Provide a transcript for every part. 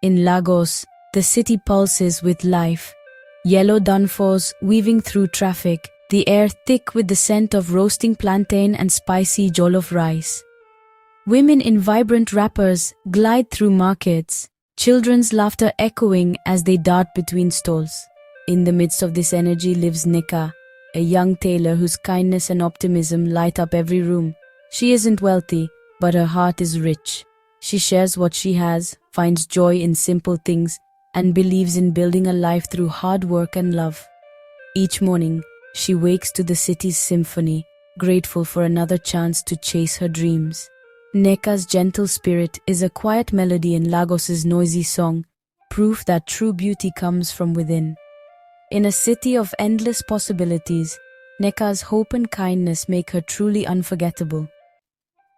In Lagos, the city pulses with life. Yellow dunfos weaving through traffic, the air thick with the scent of roasting plantain and spicy jollof rice. Women in vibrant wrappers glide through markets, children's laughter echoing as they dart between stalls. In the midst of this energy lives Nneka, a young tailor whose kindness and optimism light up every room. She isn't wealthy, but her heart is rich. She shares what she has, finds joy in simple things, and believes in building a life through hard work and love. Each morning, she wakes to the city's symphony, grateful for another chance to chase her dreams. Nneka's gentle spirit is a quiet melody in Lagos's noisy song, proof that true beauty comes from within. In a city of endless possibilities, Nneka's hope and kindness make her truly unforgettable.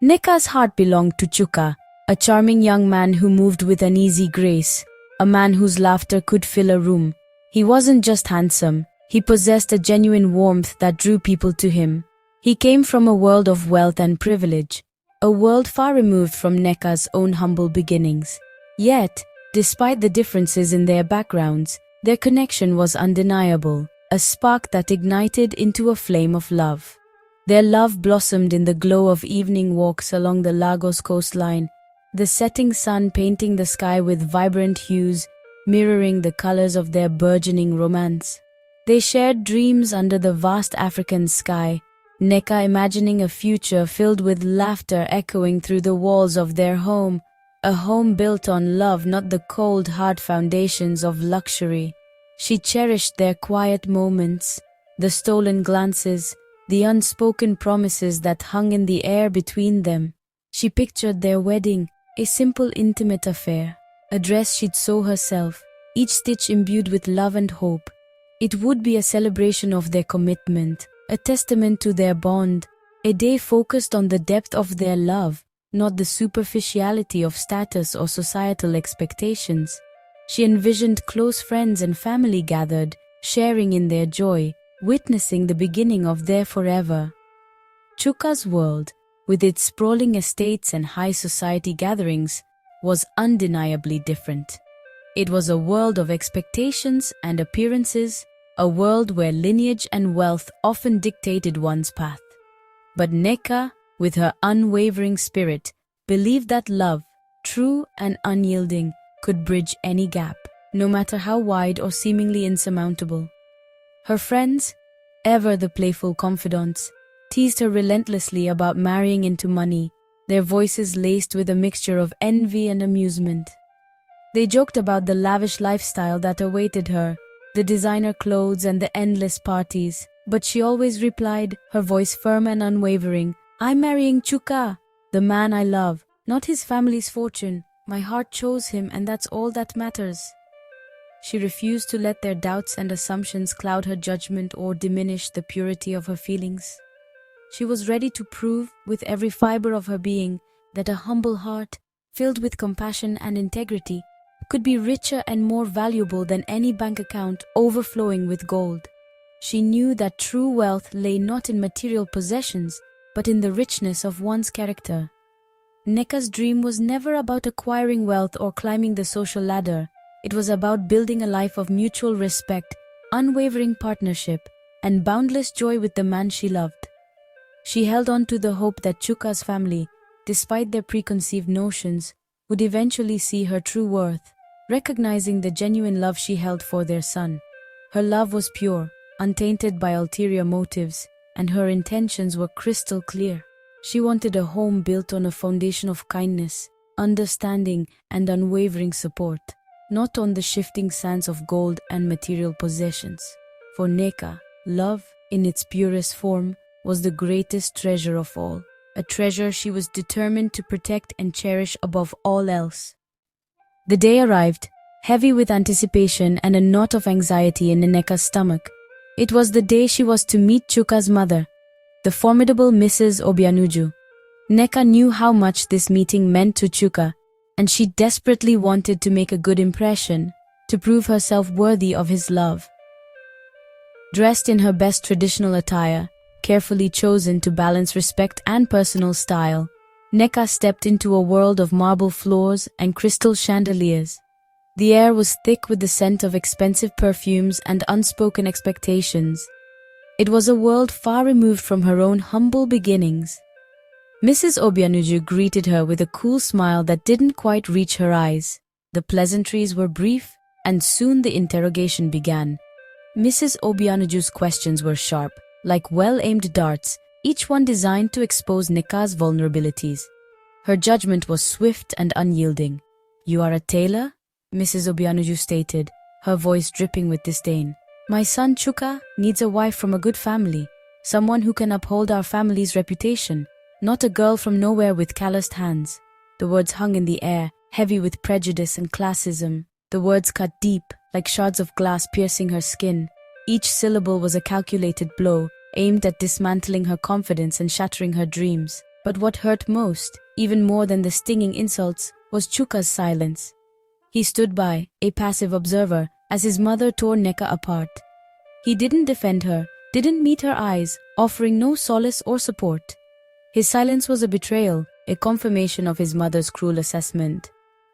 Nneka's heart belonged to Chuka, a charming young man who moved with an easy grace, a man whose laughter could fill a room. He wasn't just handsome, he possessed a genuine warmth that drew people to him. He came from a world of wealth and privilege, a world far removed from Nneka's own humble beginnings. Yet, despite the differences in their backgrounds, their connection was undeniable, a spark that ignited into a flame of love. Their love blossomed in the glow of evening walks along the Lagos coastline, the setting sun painting the sky with vibrant hues, mirroring the colors of their burgeoning romance. They shared dreams under the vast African sky, Nneka imagining a future filled with laughter echoing through the walls of their home, a home built on love, not the cold, hard foundations of luxury. She cherished their quiet moments, the stolen glances, the unspoken promises that hung in the air between them. She pictured their wedding, a simple, intimate affair, a dress she'd sew herself, each stitch imbued with love and hope. It would be a celebration of their commitment, a testament to their bond, a day focused on the depth of their love, not the superficiality of status or societal expectations. She envisioned close friends and family gathered, sharing in their joy, witnessing the beginning of their forever. Chuka's world, with its sprawling estates and high society gatherings, was undeniably different. It was a world of expectations and appearances, a world where lineage and wealth often dictated one's path. But Nneka, with her unwavering spirit, believed that love, true and unyielding, could bridge any gap, no matter how wide or seemingly insurmountable. Her friends, ever the playful confidants, teased her relentlessly about marrying into money, their voices laced with a mixture of envy and amusement. They joked about the lavish lifestyle that awaited her, the designer clothes and the endless parties, but she always replied, her voice firm and unwavering, "I'm marrying Chuka, the man I love, not his family's fortune. My heart chose him, and that's all that matters." She refused to let their doubts and assumptions cloud her judgment or diminish the purity of her feelings. She was ready to prove, with every fiber of her being, that a humble heart, filled with compassion and integrity, could be richer and more valuable than any bank account overflowing with gold. She knew that true wealth lay not in material possessions, but in the richness of one's character. Nneka's dream was never about acquiring wealth or climbing the social ladder. It was about building a life of mutual respect, unwavering partnership, and boundless joy with the man she loved. She held on to the hope that Chuka's family, despite their preconceived notions, would eventually see her true worth, recognizing the genuine love she held for their son. Her love was pure, untainted by ulterior motives, and her intentions were crystal clear. She wanted a home built on a foundation of kindness, understanding, and unwavering support, not on the shifting sands of gold and material possessions. For Nneka, love, in its purest form, was the greatest treasure of all, a treasure she was determined to protect and cherish above all else. The day arrived, heavy with anticipation and a knot of anxiety in Nneka's stomach. It was the day she was to meet Chuka's mother, the formidable Mrs. Obianuju. Nneka knew how much this meeting meant to Chuka, and she desperately wanted to make a good impression, to prove herself worthy of his love. Dressed in her best traditional attire, carefully chosen to balance respect and personal style, Nneka stepped into a world of marble floors and crystal chandeliers. The air was thick with the scent of expensive perfumes and unspoken expectations. It was a world far removed from her own humble beginnings. Mrs. Obianuju greeted her with a cool smile that didn't quite reach her eyes. The pleasantries were brief, and soon the interrogation began. Mrs. Obianuju's questions were sharp, like well-aimed darts, each one designed to expose Nneka's vulnerabilities. Her judgment was swift and unyielding. "You are a tailor?" Mrs. Obianuju stated, her voice dripping with disdain. "My son Chuka needs a wife from a good family, someone who can uphold our family's reputation, not a girl from nowhere with calloused hands." The words hung in the air, heavy with prejudice and classism. The words cut deep, like shards of glass piercing her skin. Each syllable was a calculated blow, aimed at dismantling her confidence and shattering her dreams. But what hurt most, even more than the stinging insults, was Chuka's silence. He stood by, a passive observer, as his mother tore Nneka apart. He didn't defend her, didn't meet her eyes, offering no solace or support. His silence was a betrayal, a confirmation of his mother's cruel assessment.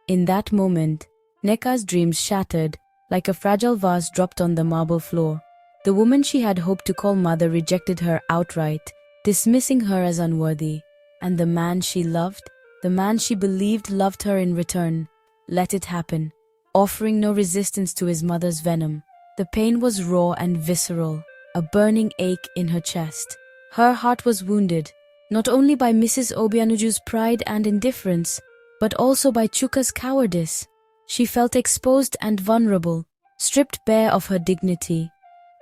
In that moment, Nneka's dreams shattered, like a fragile vase dropped on the marble floor. The woman she had hoped to call mother rejected her outright, dismissing her as unworthy. And the man she loved, the man she believed loved her in return, let it happen, offering no resistance to his mother's venom. The pain was raw and visceral, a burning ache in her chest. Her heart was wounded, not only by Mrs. Obianuju's pride and indifference, but also by Chuka's cowardice. She felt exposed and vulnerable, stripped bare of her dignity.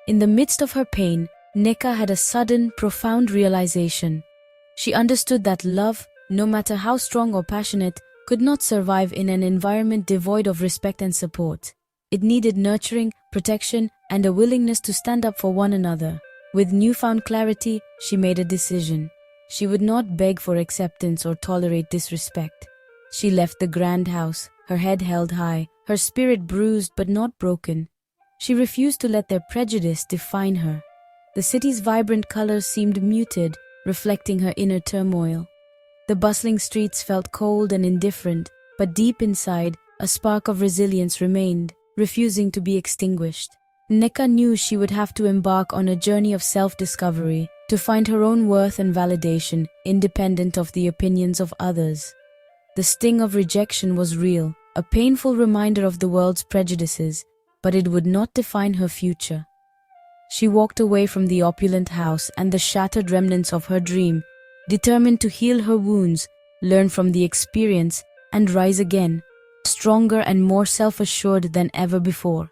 In the midst of her pain, Nneka had a sudden, profound realization. She understood that love, no matter how strong or passionate, could not survive in an environment devoid of respect and support. It needed nurturing, protection, and a willingness to stand up for one another. With newfound clarity, she made a decision. She would not beg for acceptance or tolerate disrespect. She left the grand house, her head held high, her spirit bruised but not broken. She refused to let their prejudice define her. The city's vibrant colors seemed muted, reflecting her inner turmoil. The bustling streets felt cold and indifferent, but deep inside, a spark of resilience remained, refusing to be extinguished. Nneka knew she would have to embark on a journey of self-discovery, to find her own worth and validation, independent of the opinions of others. The sting of rejection was real, a painful reminder of the world's prejudices, but it would not define her future. She walked away from the opulent house and the shattered remnants of her dream, determined to heal her wounds, learn from the experience, and rise again, stronger and more self-assured than ever before.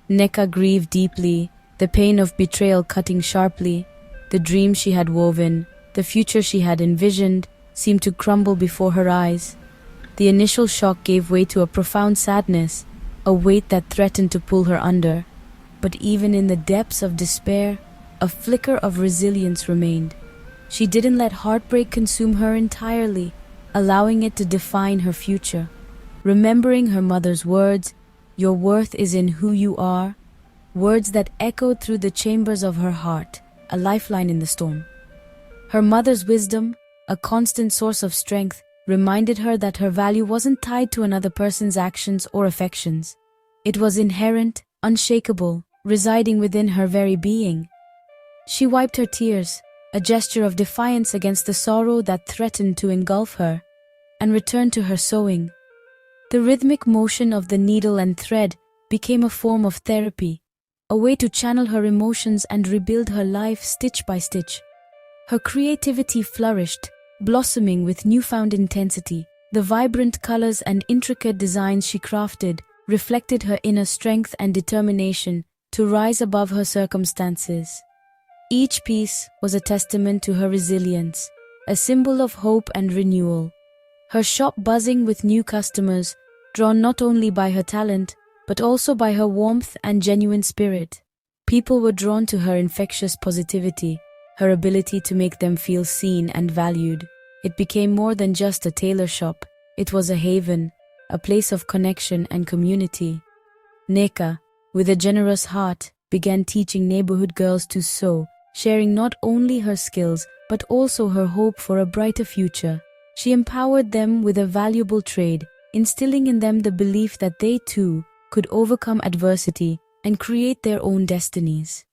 Nneka grieved deeply, the pain of betrayal cutting sharply. The dream she had woven, the future she had envisioned, seemed to crumble before her eyes. The initial shock gave way to a profound sadness, a weight that threatened to pull her under. But even in the depths of despair, a flicker of resilience remained. She didn't let heartbreak consume her entirely, allowing it to define her future. Remembering her mother's words, "Your worth is in who you are," words that echoed through the chambers of her heart, a lifeline in the storm. Her mother's wisdom, a constant source of strength, reminded her that her value wasn't tied to another person's actions or affections. It was inherent, unshakable, residing within her very being. She wiped her tears, a gesture of defiance against the sorrow that threatened to engulf her, and returned to her sewing. The rhythmic motion of the needle and thread became a form of therapy, a way to channel her emotions and rebuild her life stitch by stitch. Her creativity flourished, blossoming with newfound intensity. The vibrant colors and intricate designs she crafted reflected her inner strength and determination to rise above her circumstances. Each piece was a testament to her resilience, a symbol of hope and renewal. Her shop buzzing with new customers, drawn not only by her talent, but also by her warmth and genuine spirit. People were drawn to her infectious positivity, her ability to make them feel seen and valued. It became more than just a tailor shop. It was a haven, a place of connection and community. Nneka, with a generous heart, began teaching neighborhood girls to sew, sharing not only her skills, but also her hope for a brighter future. She empowered them with a valuable trade, instilling in them the belief that they too could overcome adversity and create their own destinies.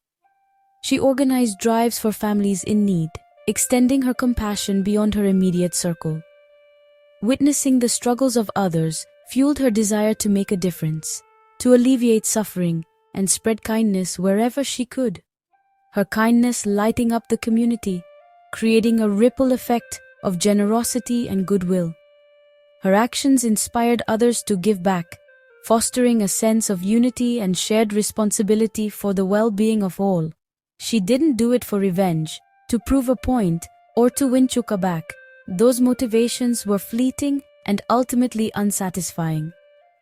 She organized drives for families in need, extending her compassion beyond her immediate circle. Witnessing the struggles of others fueled her desire to make a difference, to alleviate suffering and spread kindness wherever she could. Her kindness lighting up the community, creating a ripple effect of generosity and goodwill. Her actions inspired others to give back, fostering a sense of unity and shared responsibility for the well-being of all. She didn't do it for revenge, to prove a point, or to win Chuka back. Those motivations were fleeting and ultimately unsatisfying.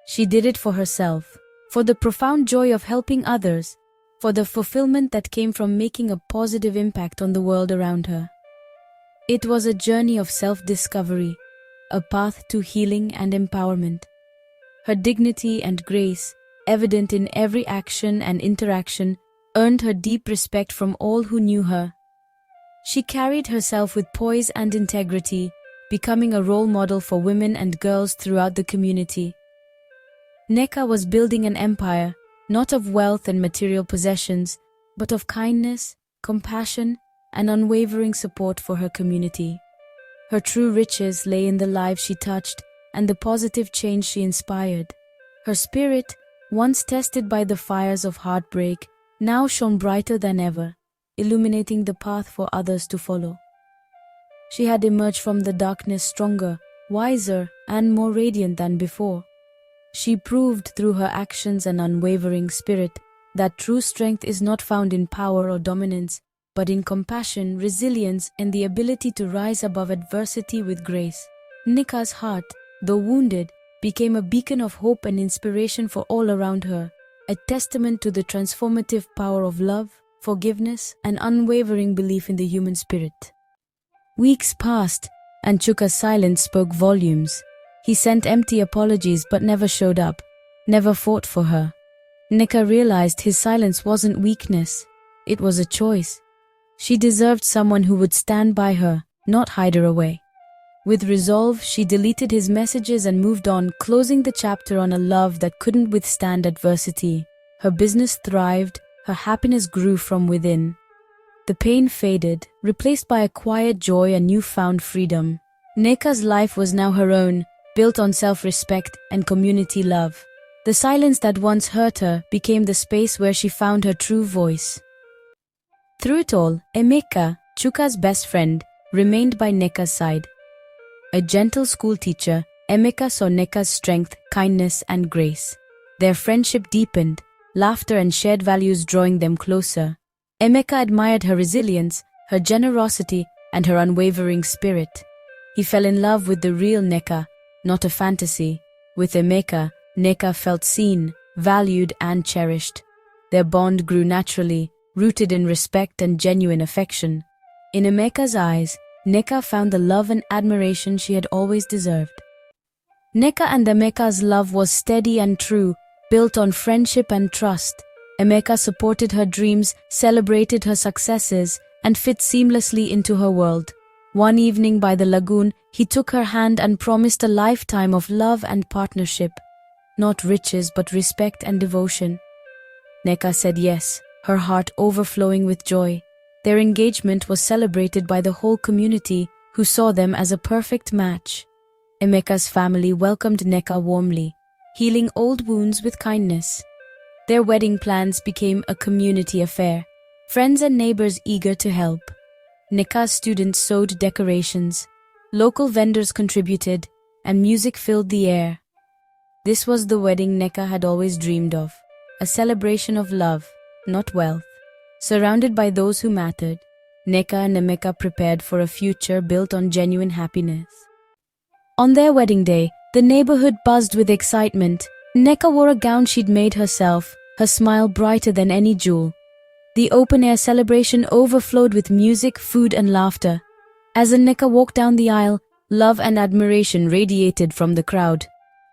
She did it for herself, for the profound joy of helping others, for the fulfillment that came from making a positive impact on the world around her. It was a journey of self-discovery, a path to healing and empowerment. Her dignity and grace, evident in every action and interaction, earned her deep respect from all who knew her. She carried herself with poise and integrity, becoming a role model for women and girls throughout the community. Nneka was building an empire, not of wealth and material possessions, but of kindness, compassion, and unwavering support for her community. Her true riches lay in the lives she touched and the positive change she inspired. Her spirit, once tested by the fires of heartbreak, now shone brighter than ever, illuminating the path for others to follow. She had emerged from the darkness stronger, wiser, and more radiant than before. She proved through her actions and unwavering spirit that true strength is not found in power or dominance, but in compassion, resilience, and the ability to rise above adversity with grace. Nneka's heart, though wounded, became a beacon of hope and inspiration for all around her, a testament to the transformative power of love, forgiveness, and unwavering belief in the human spirit. Weeks passed, and Chuka's silence spoke volumes. He sent empty apologies but never showed up, never fought for her. Nneka realized his silence wasn't weakness, it was a choice. She deserved someone who would stand by her, not hide her away. With resolve, she deleted his messages and moved on, closing the chapter on a love that couldn't withstand adversity. Her business thrived, her happiness grew from within. The pain faded, replaced by a quiet joy and newfound freedom. Nneka's life was now her own, built on self-respect and community love. The silence that once hurt her became the space where she found her true voice. Through it all, Nneka, Chuka's best friend, remained by Nneka's side. A gentle schoolteacher, Nneka saw Nneka's strength, kindness, and grace. Their friendship deepened, laughter and shared values drawing them closer. Nneka admired her resilience, her generosity, and her unwavering spirit. He fell in love with the real Nneka, not a fantasy. With Nneka, Nneka felt seen, valued, and cherished. Their bond grew naturally, rooted in respect and genuine affection. In Nneka's eyes, Nneka found the love and admiration she had always deserved. Nneka and Nneka's love was steady and true, built on friendship and trust. Nneka supported her dreams, celebrated her successes, and fit seamlessly into her world. One evening by the lagoon, he took her hand and promised a lifetime of love and partnership. Not riches, but respect and devotion. Nneka said yes, her heart overflowing with joy. Their engagement was celebrated by the whole community, who saw them as a perfect match. Nneka's family welcomed Nneka warmly, healing old wounds with kindness. Their wedding plans became a community affair, friends and neighbors eager to help. Nneka's students sewed decorations, local vendors contributed, and music filled the air. This was the wedding Nneka had always dreamed of, a celebration of love, not wealth. Surrounded by those who mattered, Nneka and Nneka prepared for a future built on genuine happiness. On their wedding day, the neighborhood buzzed with excitement. Nneka wore a gown she'd made herself, her smile brighter than any jewel. The open-air celebration overflowed with music, food, and laughter. As Nneka walked down the aisle, love and admiration radiated from the crowd.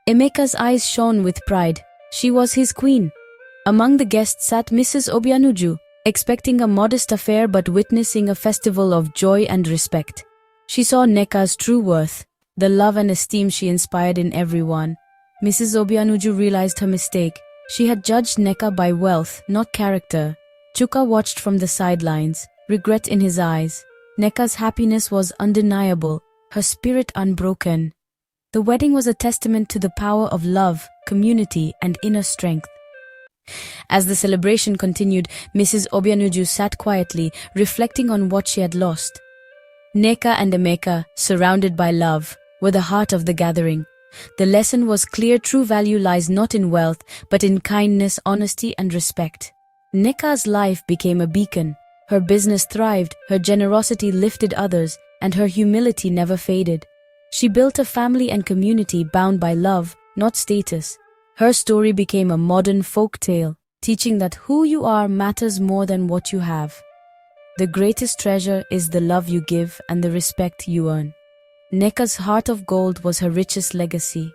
Nneka's eyes shone with pride. She was his queen. Among the guests sat Mrs. Obianuju, expecting a modest affair but witnessing a festival of joy and respect. She saw Nneka's true worth. the love and esteem she inspired in everyone. Mrs. Obianuju realized her mistake. She had judged Nneka by wealth, not character. Chuka watched from the sidelines, regret in his eyes. Nneka's happiness was undeniable, her spirit unbroken. The wedding was a testament to the power of love, community, and inner strength. As the celebration continued, Mrs. Obianuju sat quietly, reflecting on what she had lost. Nneka and Nneka, surrounded by love, were the heart of the gathering. The lesson was clear: true value lies not in wealth, but in kindness, honesty, and respect. Nneka's life became a beacon. Her business thrived, her generosity lifted others, and her humility never faded. She built a family and community bound by love, not status. Her story became a modern folk tale, teaching that who you are matters more than what you have. The greatest treasure is the love you give and the respect you earn. Nneka's heart of gold was her richest legacy.